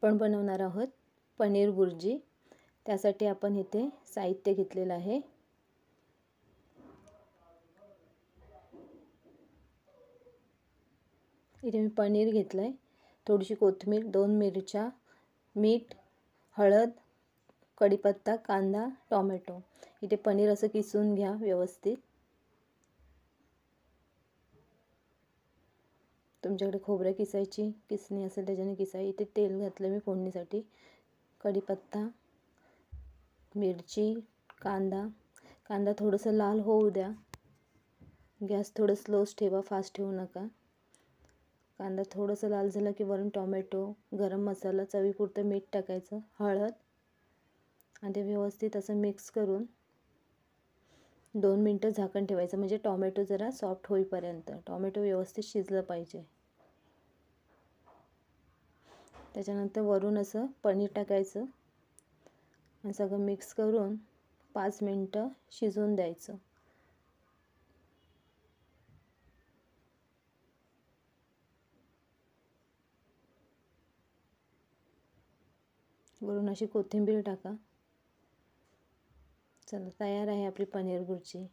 आपण बनवणार आहोत पनीर बुर्जी। त्यासाठी आपण इथे साहित्य घेतलेलं आहे। इथे मी पनीर घेतलंय, थोडीशी कोथिंबीर, 2 मिरच्या, मीठ, हळद, कढीपत्ता, कांदा, टोमॅटो। इथे पनीर असं किसून घ्या व्यवस्थित। तुमच्याकडे खोबरं किसायची किसणी असेल त्याच्याने किसाई। इथे तेल घातलं मी फोडणीसाठी। कढीपत्ता, मिरची, कांदा थोडंसं लाल होऊ द्या। गॅस थोडं स्लोच ठेवा, फास्ट ठेवू नका। कांदा थोडंसं लाल झाला की वरून टोमॅटो, गरम मसाला, चवीपुरतं मीठ टाकायचं, हळद, आणि ते व्यवस्थित असं मिक्स करून 2 मिनिटं झाकण ठेवायचं, म्हणजे टोमॅटो जरा सॉफ्ट होईपर्यंत। टोमॅटो व्यवस्थित शिजलं पाहिजे। त्याच्यानंतर वरून असं पनीर टाकायचं आणि सगळं मिक्स करून 5 मिनिटं शिजवून द्यायचं। वरून अशी कोथिंबीर टाका। चला, तयार आहे आपली पनीर बुर्जी।